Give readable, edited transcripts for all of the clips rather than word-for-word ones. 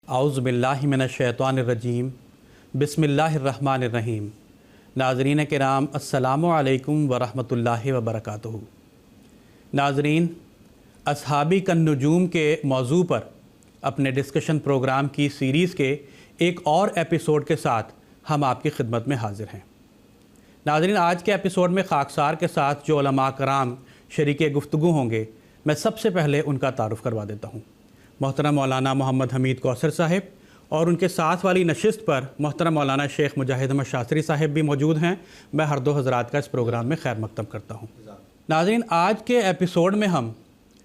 اعوذ باللہ من الشیطان الرجیم بسم اللہ الرحمن الرحیم۔ ناظرین کرام السلام علیکم ورحمۃ اللہ وبرکاتہ۔ ناظرین، اصحابی کالنجوم کے موضوع پر اپنے ڈسکشن پروگرام کی سیریز کے ایک اور ایپیسوڈ کے ساتھ ہم آپ کی خدمت میں حاضر ہیں۔ ناظرین، آج کے ایپیسوڈ میں خاکسار کے ساتھ جو علماء کرام شریک گفتگو ہوں گے، میں سب سے پہلے ان کا تعارف کروا دیتا ہوں۔ محترم مولانا محمد حمید کوثر صاحب اور ان کے ساتھ والی نشست پر محترم مولانا شیخ مجاہد احمد شاستری صاحب بھی موجود ہیں۔ میں ہر دو حضرات کا اس پروگرام میں خیر مقدم کرتا ہوں۔ ناظرین، آج کے ایپیسوڈ میں ہم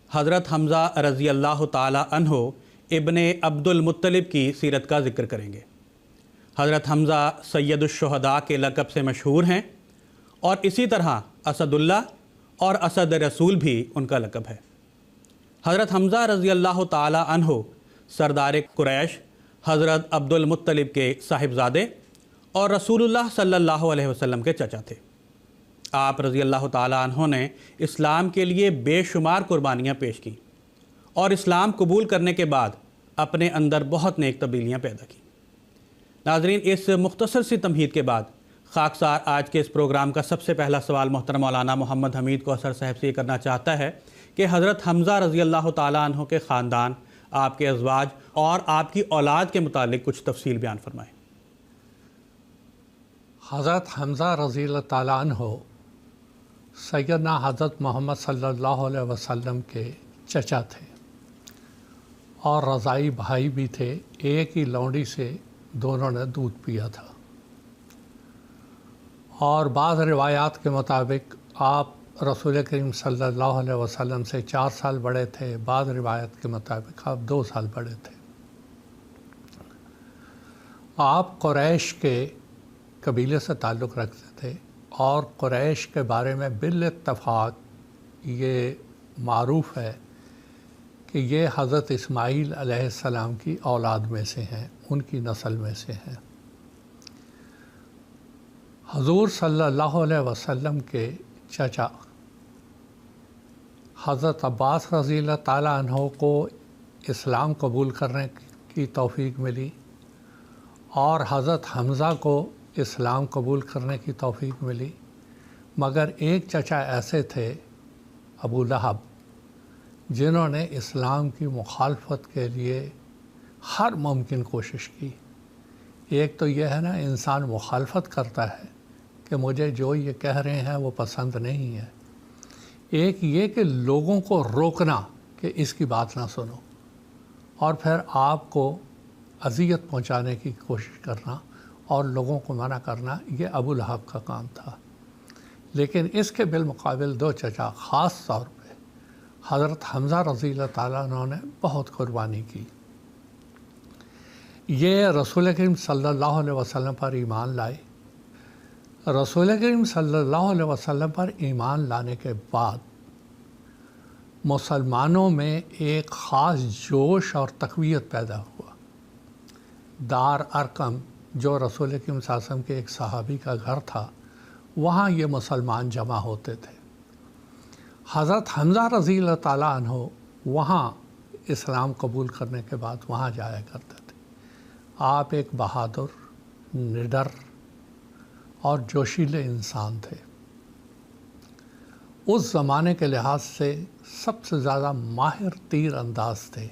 حضرت حمزہ رضی اللہ تعالی عنہ ابن عبد المطلب کی سیرت کا ذکر کریں گے۔ حضرت حمزہ سید الشہداء کے لقب سے مشہور ہیں اور اسی طرح اسد اللہ اور اسد رسول بھی ان کا لقب ہے۔ حضرت حمزہ رضی اللہ تعالی عنہ سردار قریش حضرت عبد المطلب کے صاحبزادے اور رسول اللہ صلی اللہ علیہ وسلم کے چچا تھے۔ آپ رضی اللہ تعالی عنہ نے اسلام کے لیے بے شمار قربانیاں پیش کیں اور اسلام قبول کرنے کے بعد اپنے اندر بہت نیک تبدیلیاں پیدا کیں۔ ناظرین، اس مختصر سی تمہید کے بعد خاکسار آج کے اس پروگرام کا سب سے پہلا سوال محترم مولانا محمد حمید کوثر صاحب سے یہ کرنا چاہتا ہے کہ حضرت حمزہ رضی اللہ تعالیٰ عنہ کے خاندان، آپ کے ازواج اور آپ کی اولاد کے متعلق کچھ تفصیل بیان فرمائیں۔ حضرت حمزہ رضی اللہ تعالیٰ عنہ سیدنا حضرت محمد صلی اللہ علیہ وسلم کے چچا تھے اور رضاعی بھائی بھی تھے۔ ایک ہی لونڈی سے دونوں نے دودھ پیا تھا، اور بعض روایات کے مطابق آپ رسول کریم صلی اللہ علیہ وسلم سے 4 سال بڑے تھے، بعض روایت کے مطابق آپ 2 سال بڑے تھے۔ آپ قریش کے قبیلے سے تعلق رکھتے تھے اور قریش کے بارے میں بالاتفاق یہ معروف ہے کہ یہ حضرت اسماعیل علیہ السلام کی اولاد میں سے ہیں، ان کی نسل میں سے ہیں۔ حضور صلی اللہ علیہ وسلم کے چچا حضرت عباس رضی اللہ تعالیٰ عنہ کو اسلام قبول کرنے کی توفیق ملی اور حضرت حمزہ کو اسلام قبول کرنے کی توفیق ملی، مگر ایک چچا ایسے تھے ابو لہب جنہوں نے اسلام کی مخالفت کے لیے ہر ممکن کوشش کی۔ ایک تو یہ ہے نا، انسان مخالفت کرتا ہے کہ مجھے جو یہ کہہ رہے ہیں وہ پسند نہیں ہے۔ ایک یہ کہ لوگوں کو روکنا کہ اس کی بات نہ سنو، اور پھر آپ کو اذیت پہنچانے کی کوشش کرنا اور لوگوں کو منع کرنا، یہ ابو لہب کا کام تھا۔ لیکن اس کے بالمقابل 2 چچا، خاص طور پہ حضرت حمزہ رضی اللہ تعالیٰ عنہ نے بہت قربانی کی۔ یہ رسول کریم صلی اللہ علیہ وسلم پر ایمان لائے۔ رسول کریم صلی اللہ علیہ وسلم پر ایمان لانے کے بعد مسلمانوں میں ایک خاص جوش اور تقویت پیدا ہوا۔ دار ارقم، جو رسول کریم صلی اللہ علیہ وسلم کے ایک صحابی کا گھر تھا، وہاں یہ مسلمان جمع ہوتے تھے۔ حضرت حمزہ رضی اللہ تعالیٰ عنہ وہاں اسلام قبول کرنے کے بعد وہاں جایا کرتے تھے۔ آپ ایک بہادر، نڈر اور جوشیلے انسان تھے۔ اس زمانے کے لحاظ سے سب سے زیادہ ماہر تیر انداز تھے،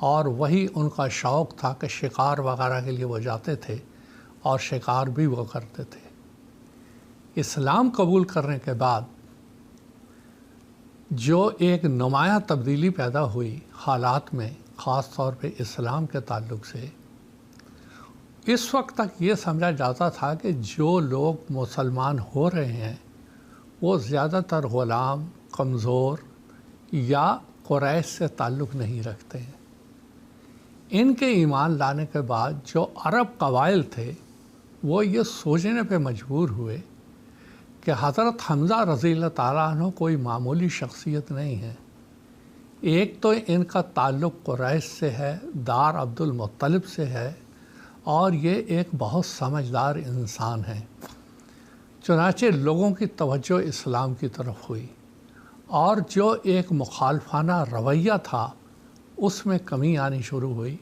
اور وہی ان کا شوق تھا کہ شکار وغیرہ کے لیے وہ جاتے تھے اور شکار بھی وہ کرتے تھے۔ اسلام قبول کرنے کے بعد جو ایک نمایاں تبدیلی پیدا ہوئی حالات میں، خاص طور پہ اسلام کے تعلق سے، اس وقت تک یہ سمجھا جاتا تھا کہ جو لوگ مسلمان ہو رہے ہیں وہ زیادہ تر غلام، کمزور یا قریش سے تعلق نہیں رکھتے ہیں۔ ان کے ایمان لانے کے بعد جو عرب قبائل تھے وہ یہ سوچنے پہ مجبور ہوئے کہ حضرت حمزہ رضی اللہ تعالیٰ عنہ کوئی معمولی شخصیت نہیں ہے۔ ایک تو ان کا تعلق قریش سے ہے، دار عبد المطلب سے ہے، اور یہ ایک بہت سمجھدار انسان ہے۔ چنانچہ لوگوں کی توجہ اسلام کی طرف ہوئی، اور جو ایک مخالفانہ رویہ تھا اس میں کمی آنی شروع ہوئی،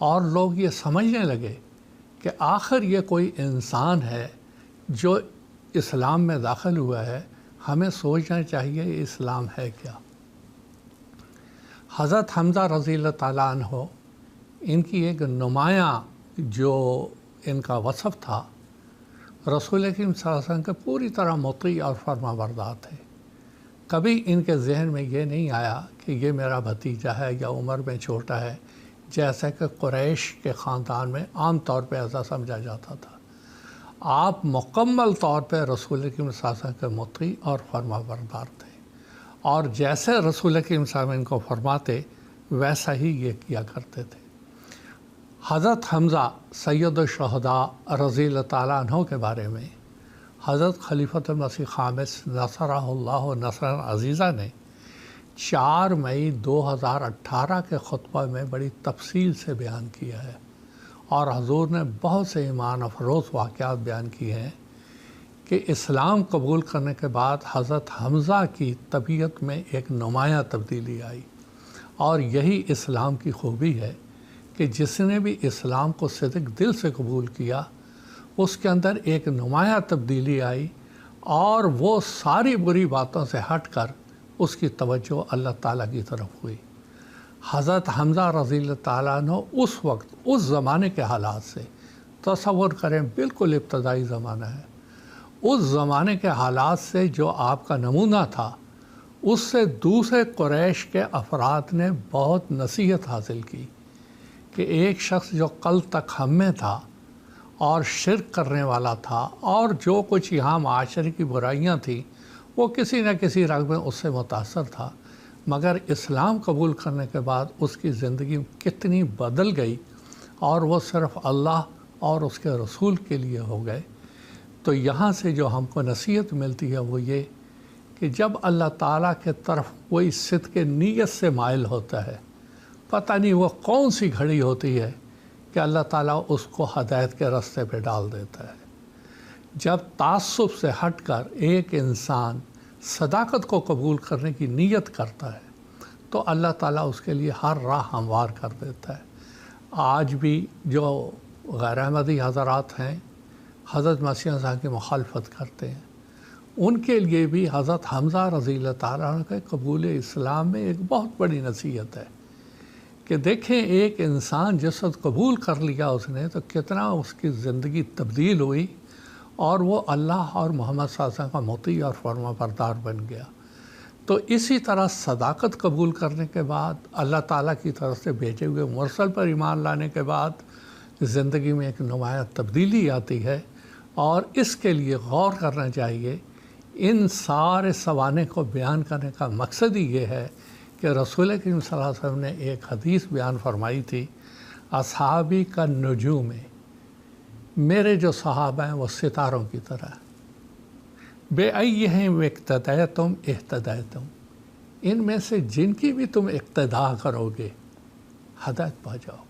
اور لوگ یہ سمجھنے لگے کہ آخر یہ کوئی انسان ہے جو اسلام میں داخل ہوا ہے، ہمیں سوچنا چاہیے یہ اسلام ہے کیا۔ حضرت حمزہ رضی اللہ تعالیٰ عنہ، ان کی ایک نمایاں جو ان کا وصف تھا، رسول کریم صلی اللہ علیہ وسلم کے پوری طرح مطیع اور فرما بردار تھے۔ کبھی ان کے ذہن میں یہ نہیں آیا کہ یہ میرا بھتیجا ہے یا عمر میں چھوٹا ہے، جیسا کہ قریش کے خاندان میں عام طور پہ ایسا سمجھا جاتا تھا۔ آپ مکمل طور پہ رسول کریم صلی اللہ علیہ وسلم کے مطیع اور فرما بردار تھے، اور جیسے رسول کریم صلی اللہ علیہ وسلم ان کو فرماتے ویسا ہی یہ کیا کرتے تھے۔ حضرت حمزہ سید الشہداء رضی اللہ تعالیٰ عنہ کے بارے میں حضرت خلیفۃ المسیح خامس نصرہ اللہ نصرا عزیزہ نے 4 مئی 2018 کے خطبہ میں بڑی تفصیل سے بیان کیا ہے، اور حضور نے بہت سے ایمان افروز واقعات بیان کیے ہیں کہ اسلام قبول کرنے کے بعد حضرت حمزہ کی طبیعت میں ایک نمایاں تبدیلی آئی، اور یہی اسلام کی خوبی ہے کہ جس نے بھی اسلام کو صدق دل سے قبول کیا اس کے اندر ایک نمایاں تبدیلی آئی، اور وہ ساری بری باتوں سے ہٹ کر اس کی توجہ اللہ تعالیٰ کی طرف ہوئی۔ حضرت حمزہ رضی اللہ تعالیٰ عنہ اس وقت اس زمانے کے حالات سے، تصور کریں بالکل ابتدائی زمانہ ہے، اس زمانے کے حالات سے جو آپ کا نمونہ تھا، اس سے دوسرے قریش کے افراد نے بہت نصیحت حاصل کی کہ ایک شخص جو کل تک ہم میں تھا اور شرک کرنے والا تھا، اور جو کچھ یہاں معاشرے کی برائیاں تھیں وہ کسی نہ کسی رنگ میں اس سے متاثر تھا، مگر اسلام قبول کرنے کے بعد اس کی زندگی کتنی بدل گئی، اور وہ صرف اللہ اور اس کے رسول کے لیے ہو گئے۔ تو یہاں سے جو ہم کو نصیحت ملتی ہے وہ یہ کہ جب اللہ تعالیٰ کے طرف کوئی صدق نیت سے مائل ہوتا ہے، پتہ نہیں وہ کون سی گھڑی ہوتی ہے کہ اللہ تعالیٰ اس کو ہدایت کے راستے پہ ڈال دیتا ہے۔ جب تعصب سے ہٹ کر ایک انسان صداقت کو قبول کرنے کی نیت کرتا ہے تو اللہ تعالیٰ اس کے لیے ہر راہ ہموار کر دیتا ہے۔ آج بھی جو غیر احمدی حضرات ہیں، حضرت مسیح صاحب کی مخالفت کرتے ہیں، ان کے لیے بھی حضرت حمزہ رضی اللہ تعالیٰ عنہ کے قبول اسلام میں ایک بہت بڑی نصیحت ہے کہ دیکھیں ایک انسان جس وقت قبول کر لیا اس نے تو کتنا اس کی زندگی تبدیل ہوئی، اور وہ اللہ اور محمد صلی اللہ علیہ وسلم کا مطیع اور فرما بردار بن گیا۔ تو اسی طرح صداقت قبول کرنے کے بعد اللہ تعالیٰ کی طرف سے بھیجے ہوئے مرسل پر ایمان لانے کے بعد زندگی میں ایک نمایاں تبدیلی آتی ہے، اور اس کے لیے غور کرنا چاہیے۔ ان سارے سوانح کو بیان کرنے کا مقصد ہی یہ ہے کہ رسول کریم صلی اللہ علیہ وسلم نے ایک حدیث بیان فرمائی تھی، اصحابی کا نجوم، میرے جو صحابہ ہیں وہ ستاروں کی طرح، بے ایہم اقتدیتم اہتدیتم، ان میں سے جن کی بھی تم اقتداء کرو گے ہدایت پا جاؤ۔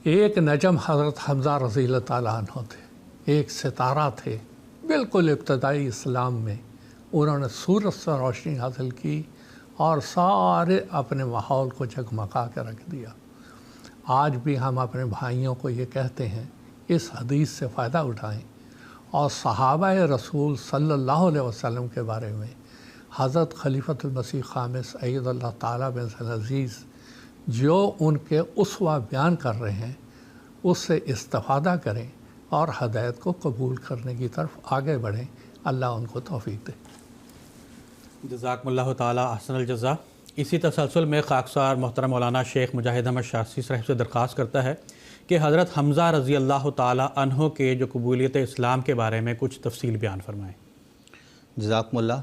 ایک نجم حضرت حمزہ رضی اللہ تعالیٰ عنہ تھے، ایک ستارہ تھے بالکل ابتدائی اسلام میں، انہوں نے سورج سے روشنی حاصل کی اور سارے اپنے ماحول کو جگمگا کے رکھ دیا۔ آج بھی ہم اپنے بھائیوں کو یہ کہتے ہیں اس حدیث سے فائدہ اٹھائیں، اور صحابہ رسول صلی اللہ علیہ وسلم کے بارے میں حضرت خلیفۃ المسیح خامس اید اللہ تعالیٰ بن عزیز جو ان کے اسوہ بیان کر رہے ہیں اس سے استفادہ کریں اور ہدایت کو قبول کرنے کی طرف آگے بڑھیں۔ اللہ ان کو توفیق دے۔ جزاکم اللہ تعالیٰ احسن الجزا۔ اسی تسلسل میں خاکسار محترم مولانا شیخ مجاہد احمد شاذلی صاحب سے درخواست کرتا ہے کہ حضرت حمزہ رضی اللہ تعالیٰ عنہ کے جو قبولیت اسلام کے بارے میں کچھ تفصیل بیان فرمائیں۔ جزاکم اللہ۔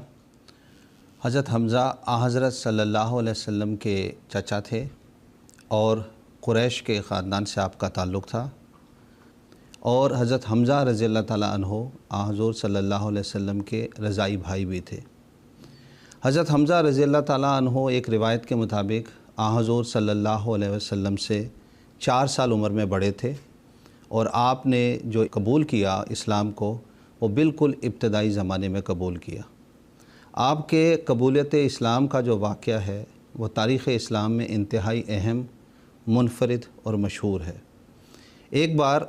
حضرت حمزہ حضرت صلی اللہ علیہ وسلم کے چچا تھے، اور قریش کے خاندان سے آپ کا تعلق تھا، اور حضرت حمزہ رضی اللہ تعالیٰ عنہ حضور صلی اللہ علیہ وسلم کے رضائی بھائی بھی تھے۔ حضرت حمزہ رضی اللہ تعالیٰ عنہ ایک روایت کے مطابق حضور صلی اللہ علیہ وسلم سے 4 سال عمر میں بڑے تھے، اور آپ نے جو قبول کیا اسلام کو وہ بالکل ابتدائی زمانے میں قبول کیا۔ آپ کے قبولیت اسلام کا جو واقعہ ہے وہ تاریخ اسلام میں انتہائی اہم منفرد اور مشہور ہے۔ ایک بار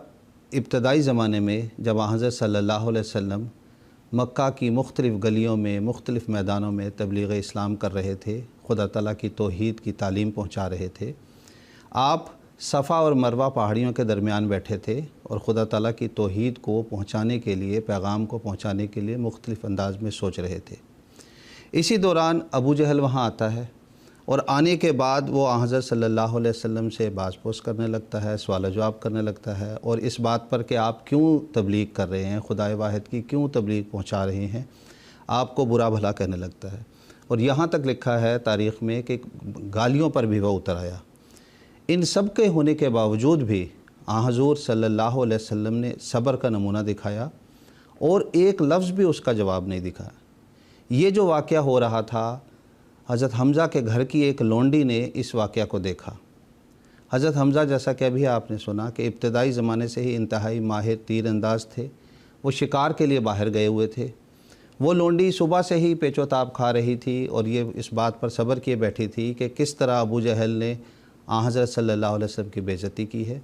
ابتدائی زمانے میں جب حضرت صلی اللہ علیہ وسلم مکہ کی مختلف گلیوں میں مختلف میدانوں میں تبلیغ اسلام کر رہے تھے، خدا تعالیٰ کی توحید کی تعلیم پہنچا رہے تھے، آپ صفا اور مروہ پہاڑیوں کے درمیان بیٹھے تھے اور خدا تعالیٰ کی توحید کو پہنچانے کے لیے، پیغام کو پہنچانے کے لیے مختلف انداز میں سوچ رہے تھے۔ اسی دوران ابو جہل وہاں آتا ہے اور آنے کے بعد وہ حضرت صلی اللہ علیہ وسلم سے باز پوس کرنے لگتا ہے، سوال و جواب کرنے لگتا ہے، اور اس بات پر کہ آپ کیوں تبلیغ کر رہے ہیں، خدائے واحد کی کیوں تبلیغ پہنچا رہے ہیں، آپ کو برا بھلا کہنے لگتا ہے۔ اور یہاں تک لکھا ہے تاریخ میں کہ گالیوں پر بھی وہ اتر آیا۔ ان سب کے ہونے کے باوجود بھی حضور صلی اللہ علیہ وسلم نے صبر کا نمونہ دکھایا اور ایک لفظ بھی اس کا جواب نہیں دکھایا۔ یہ جو واقعہ ہو رہا تھا، حضرت حمزہ کے گھر کی ایک لونڈی نے اس واقعہ کو دیکھا۔ حضرت حمزہ جیسا کہ ابھی آپ نے سنا کہ ابتدائی زمانے سے ہی انتہائی ماہر تیر انداز تھے، وہ شکار کے لیے باہر گئے ہوئے تھے۔ وہ لونڈی صبح سے ہی پیچ و تاب کھا رہی تھی اور یہ اس بات پر صبر کیے بیٹھی تھی کہ کس طرح ابو جہل نے حضرت صلی اللہ علیہ وسلم کی بے عزتی کی ہے۔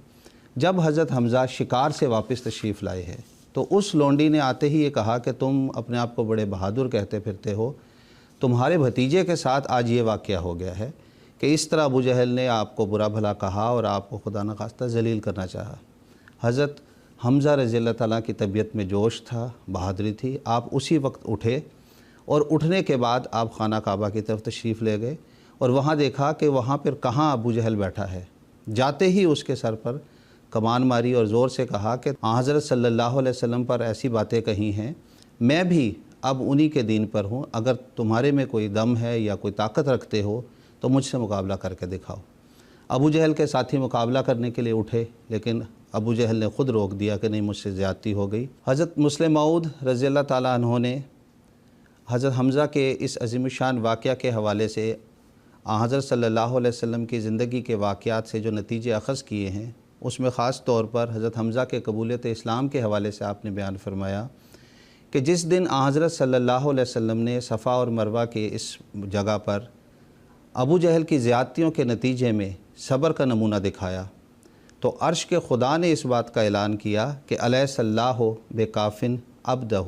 جب حضرت حمزہ شکار سے واپس تشریف لائے ہیں تو اس لونڈی نے آتے ہی یہ کہا کہ تم اپنے آپ کو بڑے بہادر کہتے پھرتے ہو، تمہارے بھتیجے کے ساتھ آج یہ واقعہ ہو گیا ہے کہ اس طرح ابو جہل نے آپ کو برا بھلا کہا اور آپ کو خدا نخواستہ ذلیل کرنا چاہا۔ حضرت حمزہ رضی اللہ تعالیٰ کی طبیعت میں جوش تھا، بہادری تھی۔ آپ اسی وقت اٹھے اور اٹھنے کے بعد آپ خانہ کعبہ کی طرف تشریف لے گئے اور وہاں دیکھا کہ وہاں پر کہاں ابو جہل بیٹھا ہے۔ جاتے ہی اس کے سر پر کمان ماری اور زور سے کہا کہ حضرت صلی اللہ علیہ وسلم پر ایسی باتیں کہی ہیں، میں بھی اب انہی کے دین پر ہوں، اگر تمہارے میں کوئی دم ہے یا کوئی طاقت رکھتے ہو تو مجھ سے مقابلہ کر کے دکھاؤ۔ ابو جہل کے ساتھی مقابلہ کرنے کے لیے اٹھے، لیکن ابو جہل نے خود روک دیا کہ نہیں، مجھ سے زیادتی ہو گئی۔ حضرت مسلم موعود رضی اللہ تعالیٰ عنہ نے حضرت حمزہ کے اس عظیم الشان واقعہ کے حوالے سے حضرت صلی اللہ علیہ وسلم کی زندگی کے واقعات سے جو نتیجے اخذ کیے ہیں، اس میں خاص طور پر حضرت حمزہ کے قبولیت اسلام کے حوالے سے آپ نے بیان فرمایا کہ جس دن حضرت صلی اللہ علیہ وسلم نے صفا اور مروہ کے اس جگہ پر ابو جہل کی زیادتیوں کے نتیجے میں صبر کا نمونہ دکھایا تو عرش کے خدا نے اس بات کا اعلان کیا کہ الیس اللہ بے کافن عبدہ،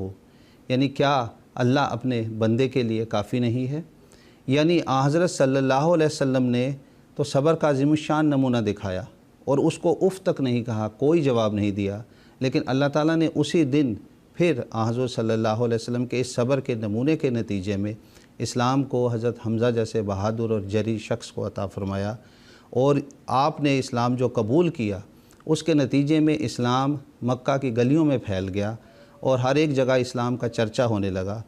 یعنی کیا اللہ اپنے بندے کے لیے کافی نہیں ہے؟ یعنی حضرت صلی اللہ علیہ وسلم نے تو صبر کا عظیم الشان نمونہ دکھایا اور اس کو اف تک نہیں کہا، کوئی جواب نہیں دیا، لیکن اللہ تعالیٰ نے اسی دن پھر حضرت صلی اللہ علیہ وسلم کے اس صبر کے نمونے کے نتیجے میں اسلام کو حضرت حمزہ جیسے بہادر اور جری شخص کو عطا فرمایا، اور آپ نے اسلام جو قبول کیا اس کے نتیجے میں اسلام مکہ کی گلیوں میں پھیل گیا اور ہر ایک جگہ اسلام کا چرچا ہونے لگا،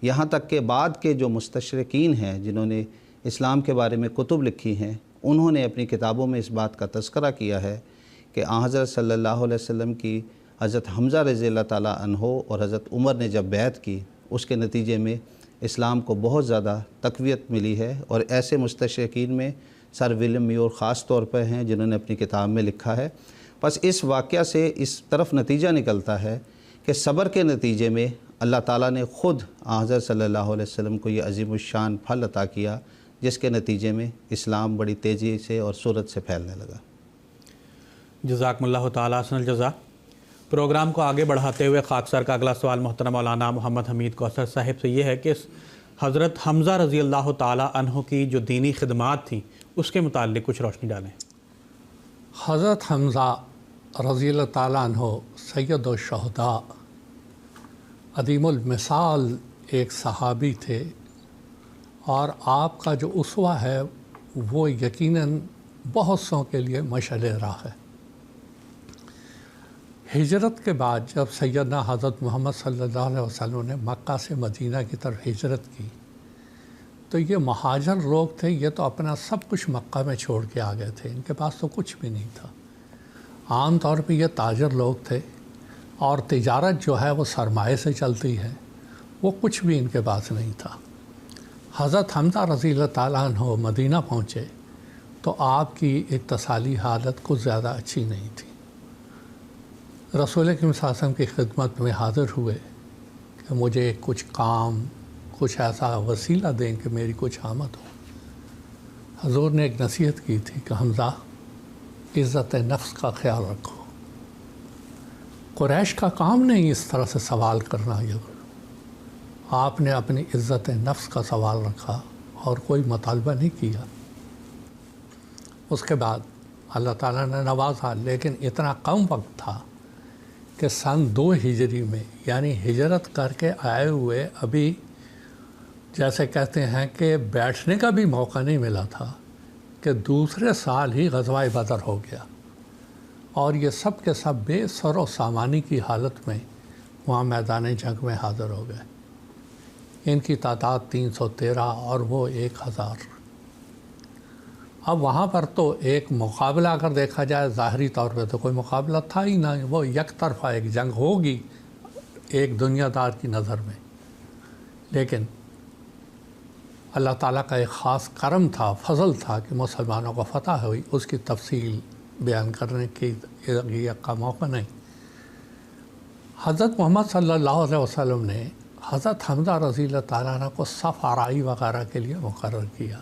یہاں تک کہ بعد کے جو مستشرقین ہیں جنہوں نے اسلام کے بارے میں کتب لکھی ہیں، انہوں نے اپنی کتابوں میں اس بات کا تذکرہ کیا ہے کہ حضرت صلی اللہ علیہ وسلم کی حضرت حمزہ رضی اللہ تعالیٰ عنہ اور حضرت عمر نے جب بیعت کی، اس کے نتیجے میں اسلام کو بہت زیادہ تقویت ملی ہے، اور ایسے مستشرقین میں سر ولیم میور خاص طور پر ہیں جنہوں نے اپنی کتاب میں لکھا ہے۔ بس اس واقعہ سے اس طرف نتیجہ نکلتا ہے کہ صبر کے نتیجے میں اللہ تعالیٰ نے خود حضرت صلی اللہ علیہ وسلم کو یہ عظیم الشان پھل عطا کیا، جس کے نتیجے میں اسلام بڑی تیزی سے اور سرعت سے پھیلنے لگا۔ جزاکم اللہ تعالیٰ احسن الجزا۔ پروگرام کو آگے بڑھاتے ہوئے خاکسار کا اگلا سوال محترم مولانا محمد حمید کوثر صاحب سے یہ ہے کہ حضرت حمزہ رضی اللہ تعالیٰ عنہ کی جو دینی خدمات تھیں اس کے متعلق کچھ روشنی ڈالیں۔ حضرت حمزہ رضی اللہ تعالیٰ عنہ سید الشہداء، عظیم المثال ایک صحابی تھے، اور آپ کا جو اسوہ ہے وہ یقیناً بہت سو کے لیے مشعل راہ ہے۔ ہجرت کے بعد جب سیدنا حضرت محمد صلی اللہ علیہ وسلم نے مکہ سے مدینہ کی طرف ہجرت کی تو یہ مہاجر لوگ تھے، یہ تو اپنا سب کچھ مکہ میں چھوڑ کے آ گئے تھے، ان کے پاس تو کچھ بھی نہیں تھا۔ عام طور پہ یہ تاجر لوگ تھے اور تجارت جو ہے وہ سرمایے سے چلتی ہے، وہ کچھ بھی ان کے پاس نہیں تھا۔ حضرت حمزہ رضی اللہ تعالیٰ عنہ مدینہ پہنچے تو آپ کی اقتصادی حالت کچھ زیادہ اچھی نہیں تھی۔ رسول اکرم صلی اللہ علیہ وسلم کی خدمت میں حاضر ہوئے کہ مجھے کچھ کام، کچھ ایسا وسیلہ دیں کہ میری کچھ آمد ہو۔ حضور نے ایک نصیحت کی تھی کہ حمزہ، عزت نفس کا خیال رکھو۔ قریش کا کام نہیں اس طرح سے سوال کرنا، یہ آپ نے اپنی عزت نفس کا سوال رکھا اور کوئی مطالبہ نہیں کیا۔ اس کے بعد اللہ تعالیٰ نے نوازا، لیکن اتنا کم وقت تھا کہ سن 2 ہجری میں، یعنی ہجرت کر کے آئے ہوئے ابھی جیسے کہتے ہیں کہ بیٹھنے کا بھی موقع نہیں ملا تھا کہ دوسرے سال ہی غزوہ بدر ہو گیا، اور یہ سب کے سب بے سر و سامانی کی حالت میں وہاں میدان جنگ میں حاضر ہو گئے۔ ان کی تعداد 313 اور وہ 1000۔ اب وہاں پر تو ایک مقابلہ اگر دیکھا جائے ظاہری طور پہ تو کوئی مقابلہ تھا ہی نہیں، وہ یک طرفہ ایک جنگ ہوگی ایک دنیا دار کی نظر میں، لیکن اللہ تعالیٰ کا ایک خاص کرم تھا، فضل تھا کہ مسلمانوں کو فتح ہوئی۔ اس کی تفصیل بیان کرنے کی یہ کا موقع نہیں۔ حضرت محمد صلی اللہ علیہ وسلم نے حضرت حمزہ رضی اللہ تعالیٰ عنہ کو صف آرائی وغیرہ کے لیے مقرر کیا،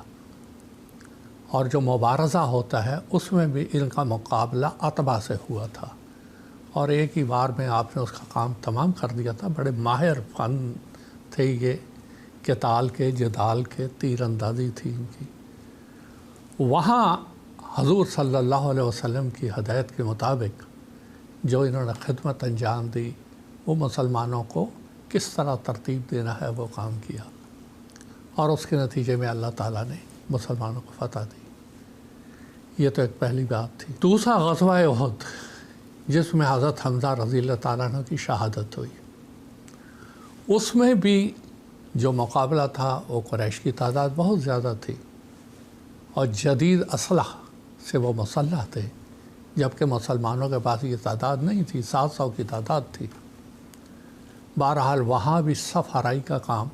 اور جو مبارزہ ہوتا ہے اس میں بھی ان کا مقابلہ عتبہ سے ہوا تھا، اور ایک ہی بار میں آپ نے اس کا کام تمام کر دیا تھا۔ بڑے ماہر فن تھے یہ، قتال کے، جدال کے، تیر اندازی تھی ان کی۔ وہاں حضور صلی اللہ علیہ وسلم کی ہدایت کے مطابق جو انہوں نے خدمت انجام دی، وہ مسلمانوں کو کس طرح ترتیب دینا ہے وہ کام کیا، اور اس کے نتیجے میں اللہ تعالیٰ نے مسلمانوں کو فتح دی۔ یہ تو ایک پہلی بات تھی۔ دوسرا غزوہ احد، جس میں حضرت حمزہ رضی اللہ تعالیٰ عنہ کی شہادت ہوئی، اس میں بھی جو مقابلہ تھا وہ قریش کی تعداد بہت زیادہ تھی، اور جدید اسلحہ سے وہ مسلح تھے، جبکہ مسلمانوں کے پاس یہ تعداد نہیں تھی، 700 کی تعداد تھی۔ بہرحال وہاں بھی صف آرائی کا کام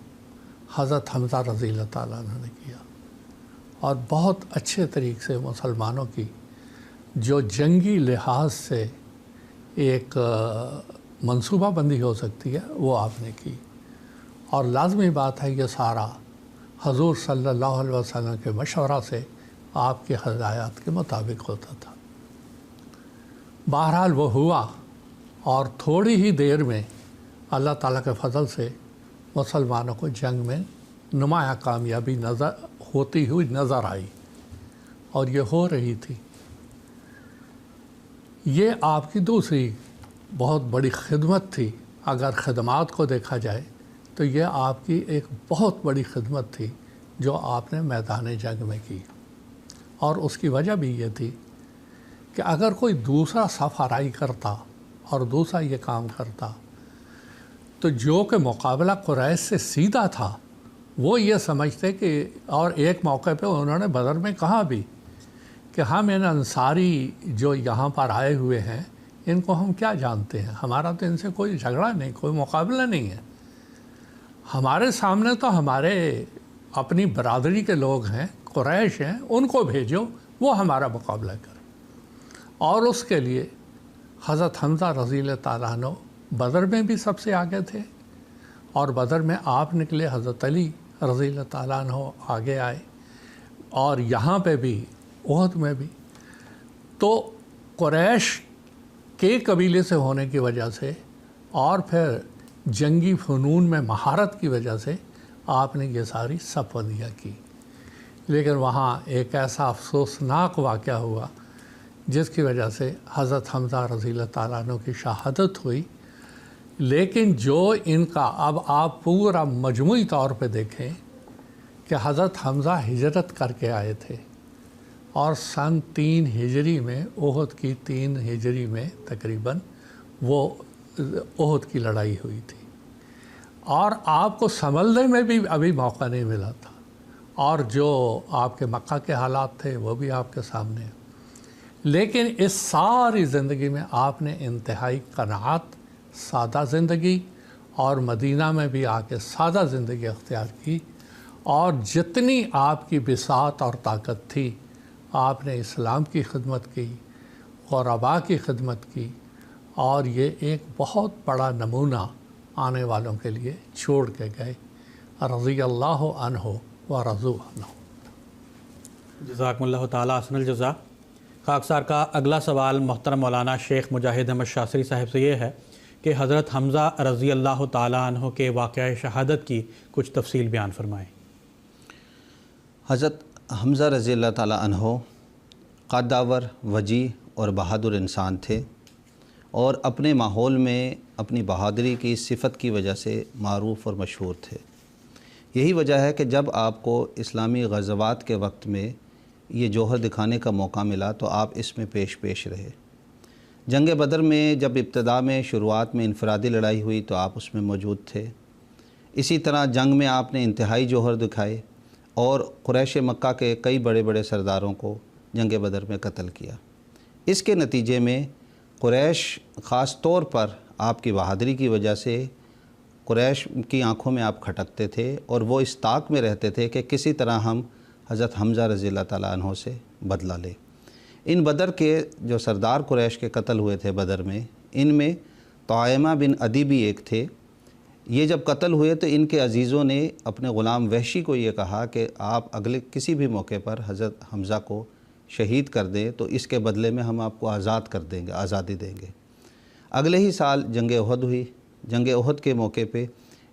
حضرت حمزہ رضی اللہ تعالیٰ عنہ نے کیا، اور بہت اچھے طریقے سے مسلمانوں کی جو جنگی لحاظ سے ایک منصوبہ بندی ہو سکتی ہے وہ آپ نے کی، اور لازمی بات ہے یہ سارا حضور صلی اللہ علیہ وسلم کے مشورہ سے آپ کے ہدایات کے مطابق ہوتا تھا۔ بہرحال وہ ہوا، اور تھوڑی ہی دیر میں اللہ تعالیٰ کے فضل سے مسلمانوں کو جنگ میں نمایاں کامیابی ہوتی ہوئی نظر آئی، اور یہ ہو رہی تھی۔ یہ آپ کی دوسری بہت بڑی خدمت تھی۔ اگر خدمات کو دیکھا جائے تو یہ آپ کی ایک بہت بڑی خدمت تھی جو آپ نے میدان جنگ میں کی، اور اس کی وجہ بھی یہ تھی کہ اگر کوئی دوسرا صف آرائی کرتا اور دوسرا یہ کام کرتا تو جو کہ مقابلہ قریش سے سیدھا تھا، وہ یہ سمجھتے کہ، اور ایک موقع پہ انہوں نے بدر میں کہا بھی کہ ہم ان انصاری جو یہاں پر آئے ہوئے ہیں ان کو ہم کیا جانتے ہیں، ہمارا تو ان سے کوئی جھگڑا نہیں، کوئی مقابلہ نہیں ہے، ہمارے سامنے تو ہمارے اپنی برادری کے لوگ ہیں، قریش ہیں، ان کو بھیجو، وہ ہمارا مقابلہ کریں۔ اور اس کے لیے حضرت حمزہ رضی اللہ تعالیٰ عنہ بدر میں بھی سب سے آگے تھے، اور بدر میں آپ نکلے، حضرت علی رضی اللہ تعالیٰ عنہ آگے آئے، اور یہاں پہ بھی احد میں بھی۔ تو قریش کے قبیلے سے ہونے کی وجہ سے اور پھر جنگی فنون میں مہارت کی وجہ سے آپ نے یہ ساری صف بندیاں کی، لیکن وہاں ایک ایسا افسوسناک واقعہ ہوا جس کی وجہ سے حضرت حمزہ رضی اللہ تعالیٰ عنہ کی شہادت ہوئی۔ لیکن جو ان کا، اب آپ پورا مجموعی طور پہ دیکھیں کہ حضرت حمزہ ہجرت کر کے آئے تھے، اور سن 3 ہجری میں احد کی 3 ہجری میں تقریباً وہ احد کی لڑائی ہوئی تھی، اور آپ کو سنبھلنے میں بھی ابھی موقع نہیں ملا تھا، اور جو آپ کے مکہ کے حالات تھے وہ بھی آپ کے سامنے ہیں۔ لیکن اس ساری زندگی میں آپ نے انتہائی قناعت، سادہ زندگی، اور مدینہ میں بھی آ کے سادہ زندگی اختیار کی، اور جتنی آپ کی بساط اور طاقت تھی آپ نے اسلام کی خدمت کی، غرباء کی خدمت کی، اور یہ ایک بہت بڑا نمونہ آنے والوں کے لیے چھوڑ کے گئے۔ رضی اللہ عنہ و رضوا عنہ۔ جزاکم اللہ تعالیٰ احسن الجزا۔ خاکسار کا اگلا سوال محترم مولانا شیخ مجاہد احمد شاصری صاحب سے یہ ہے کہ حضرت حمزہ رضی اللہ تعالیٰ عنہ کے واقعہ شہادت کی کچھ تفصیل بیان فرمائیں۔ حضرت حمزہ رضی اللہ تعالیٰ عنہ قداور، وجیح اور بہادر انسان تھے، اور اپنے ماحول میں اپنی بہادری کی صفت کی وجہ سے معروف اور مشہور تھے۔ یہی وجہ ہے کہ جب آپ کو اسلامی غزوات کے وقت میں یہ جوہر دکھانے کا موقع ملا تو آپ اس میں پیش رہے۔ جنگ بدر میں جب ابتدا میں شروعات میں انفرادی لڑائی ہوئی تو آپ اس میں موجود تھے۔ اسی طرح جنگ میں آپ نے انتہائی جوہر دکھائے اور قریش مکہ کے کئی بڑے بڑے سرداروں کو جنگ بدر میں قتل کیا۔ اس کے نتیجے میں قریش خاص طور پر آپ کی بہادری کی وجہ سے قریش کی آنکھوں میں آپ کھٹکتے تھے، اور وہ اس طاق میں رہتے تھے کہ کسی طرح ہم حضرت حمزہ رضی اللہ تعالیٰ عنہ سے بدلہ لیں۔ ان بدر کے جو سردار قریش کے قتل ہوئے تھے بدر میں، ان میں طعیمہ بن عدی بھی ایک تھے۔ یہ جب قتل ہوئے تو ان کے عزیزوں نے اپنے غلام وحشی کو یہ کہا کہ آپ اگلے کسی بھی موقع پر حضرت حمزہ کو شہید کر دیں تو اس کے بدلے میں ہم آپ کو آزادی دیں گے۔ اگلے ہی سال جنگ احد ہوئی۔ جنگ احد کے موقع پہ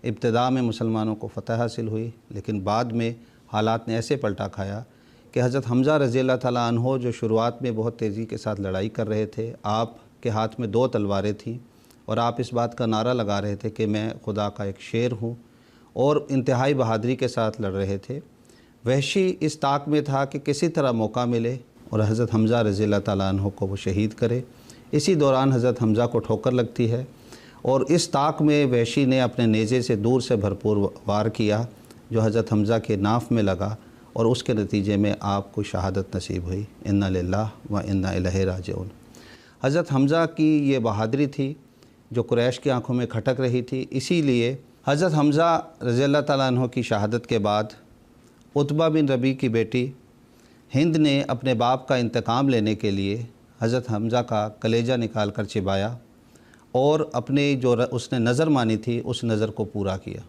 ابتدا میں مسلمانوں کو فتح حاصل ہوئی، لیکن بعد میں حالات نے ایسے پلٹا کھایا کہ حضرت حمزہ رضی اللہ تعالیٰ عنہ جو شروعات میں بہت تیزی کے ساتھ لڑائی کر رہے تھے، آپ کے ہاتھ میں 2 تلواریں تھیں، اور آپ اس بات کا نعرہ لگا رہے تھے کہ میں خدا کا ایک شیر ہوں، اور انتہائی بہادری کے ساتھ لڑ رہے تھے۔ وحشی اس طاق میں تھا کہ کسی طرح موقع ملے اور حضرت حمزہ رضی اللہ تعالیٰ عنہ کو وہ شہید کرے۔ اسی دوران حضرت حمزہ کو ٹھوکر لگتی ہے، اور اس طاق میں وحشی نے اپنے نیزے سے دور سے بھرپور وار کیا جو حضرت حمزہ کے ناف میں لگا، اور اس کے نتیجے میں آپ کو شہادت نصیب ہوئی۔ انا للہ و انا الیہ راجعون۔ حضرت حمزہ کی یہ بہادری تھی جو قریش کی آنکھوں میں کھٹک رہی تھی، اسی لیے حضرت حمزہ رضی اللہ تعالیٰ عنہ کی شہادت کے بعد عتبہ بن ربیع کی بیٹی ہند نے اپنے باپ کا انتقام لینے کے لیے حضرت حمزہ کا کلیجہ نکال کر چبایا، اور اپنے جو اس نے نظر مانی تھی اس نظر کو پورا کیا۔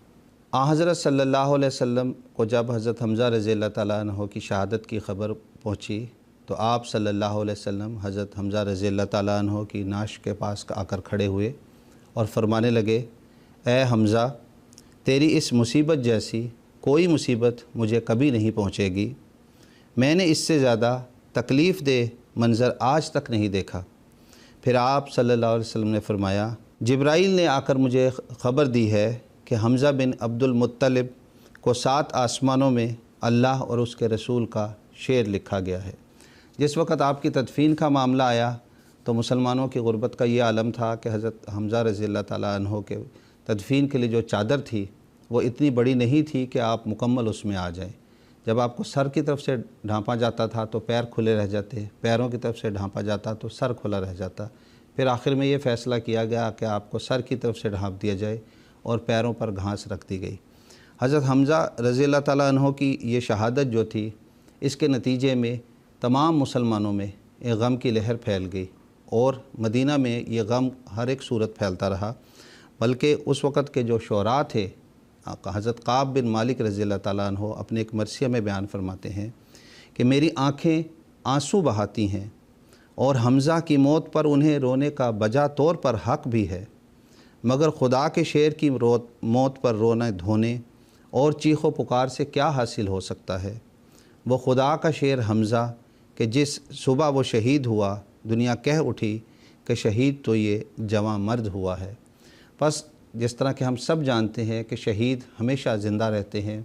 حضرت صلی اللہ علیہ وسلم کو جب حضرت حمزہ رضی اللہ تعالیٰ عنہ کی شہادت کی خبر پہنچی تو آپ صلی اللہ علیہ وسلم حضرت حمزہ رضی اللہ تعالیٰ عنہ کی نعش کے پاس آ کر کھڑے ہوئے اور فرمانے لگے، اے حمزہ، تیری اس مصیبت جیسی کوئی مصیبت مجھے کبھی نہیں پہنچے گی۔ میں نے اس سے زیادہ تکلیف دہ منظر آج تک نہیں دیکھا۔ پھر آپ صلی اللہ علیہ وسلم نے فرمایا، جبرائیل نے آ کر مجھے خبر دی ہے کہ حمزہ بن عبد المطلب کو 7 آسمانوں میں اللہ اور اس کے رسول کا شعر لکھا گیا ہے۔ جس وقت آپ کی تدفین کا معاملہ آیا تو مسلمانوں کی غربت کا یہ عالم تھا کہ حضرت حمزہ رضی اللہ تعالیٰ عنہ کے تدفین کے لیے جو چادر تھی وہ اتنی بڑی نہیں تھی کہ آپ مکمل اس میں آ جائیں۔ جب آپ کو سر کی طرف سے ڈھانپا جاتا تھا تو پیر کھلے رہ جاتے، پیروں کی طرف سے ڈھانپا جاتا تو سر کھلا رہ جاتا۔ پھر آخر میں یہ فیصلہ کیا گیا کہ آپ کو سر کی طرف سے ڈھانپ دیا جائے اور پیروں پر گھاس رکھ دی گئی۔ حضرت حمزہ رضی اللہ تعالیٰ عنہ کی یہ شہادت جو تھی، اس کے نتیجے میں تمام مسلمانوں میں ایک غم کی لہر پھیل گئی، اور مدینہ میں یہ غم ہر ایک صورت پھیلتا رہا۔ بلکہ اس وقت کے جو شعراء تھے، حضرت کعب بن مالک رضی اللہ تعالیٰ عنہ اپنے ایک مرثیہ میں بیان فرماتے ہیں کہ میری آنکھیں آنسو بہاتی ہیں، اور حمزہ کی موت پر انہیں رونے کا بجا طور پر حق بھی ہے، مگر خدا کے شعر کی موت پر رونے دھونے اور چیخ و پکار سے کیا حاصل ہو سکتا ہے؟ وہ خدا کا شعر حمزہ کہ جس صبح وہ شہید ہوا، دنیا کہہ اٹھی کہ شہید تو یہ جواں مرد ہوا ہے۔ پس جس طرح کہ ہم سب جانتے ہیں کہ شہید ہمیشہ زندہ رہتے ہیں،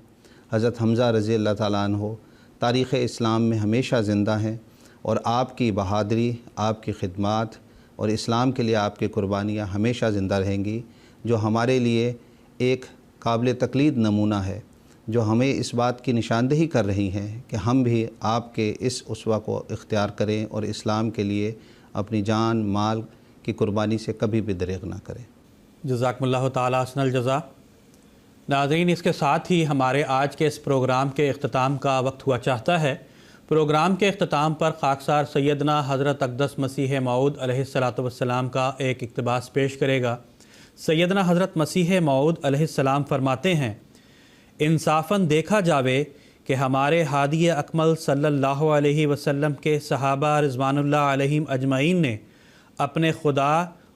حضرت حمزہ رضی اللہ تعالیٰ عنہ تاریخ اسلام میں ہمیشہ زندہ ہیں، اور آپ کی بہادری، آپ کی خدمات اور اسلام کے لیے آپ کی قربانیاں ہمیشہ زندہ رہیں گی، جو ہمارے لیے ایک قابل تقلید نمونہ ہے، جو ہمیں اس بات کی نشاندہی کر رہی ہیں کہ ہم بھی آپ کے اس اسوہ کو اختیار کریں اور اسلام کے لیے اپنی جان مال کی قربانی سے کبھی بھی دریغ نہ کریں۔ جزاکم اللہ تعالیٰ حسن الجزا۔ ناظرین، اس کے ساتھ ہی ہمارے آج کے اس پروگرام کے اختتام کا وقت ہوا چاہتا ہے۔ پروگرام کے اختتام پر خاکسار سیدنا حضرت اقدس مسیح موعود علیہ السلام کا ایک اقتباس پیش کرے گا۔ سیدنا حضرت مسیح موعود علیہ السلام فرماتے ہیں، انصافاً دیکھا جاوے کہ ہمارے ہادی اکمل صلی اللہ علیہ وسلم کے صحابہ رضوان اللہ علیہم اجمعین نے اپنے خدا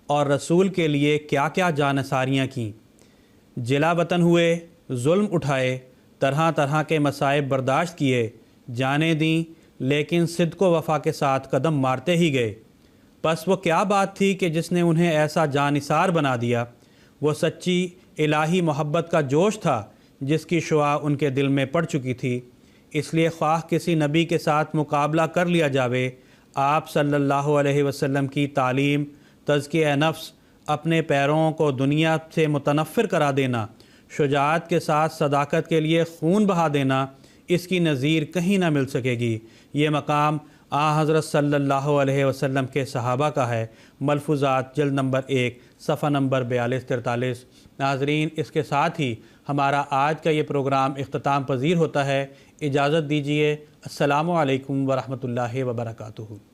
اور رسول کے لیے کیا کیا جانثاریاں کیں، جلا وطن ہوئے، ظلم اٹھائے، طرح طرح کے مصائب برداشت کیے، جانیں دیں، لیکن صدق و وفا کے ساتھ قدم مارتے ہی گئے۔ پس وہ کیا بات تھی کہ جس نے انہیں ایسا جانثار بنا دیا؟ وہ سچی الہی محبت کا جوش تھا جس کی شعاع ان کے دل میں پڑ چکی تھی۔ اس لیے خواہ کسی نبی کے ساتھ مقابلہ کر لیا جاوے، آپ صلی اللہ علیہ وسلم کی تعلیم، تزکیہ نفس، اپنے پیروں کو دنیا سے متنفر کرا دینا، شجاعت کے ساتھ صداقت کے لیے خون بہا دینا، اس کی نظیر کہیں نہ مل سکے گی۔ یہ مقام حضرت صلی اللہ علیہ وسلم کے صحابہ کا ہے۔ ملفوظات جلد نمبر 1 صفحہ نمبر 42-43۔ ناظرین، اس کے ساتھ ہی ہمارا آج کا یہ پروگرام اختتام پذیر ہوتا ہے۔ اجازت دیجیے۔ السلام علیکم ورحمۃ اللہ وبرکاتہ۔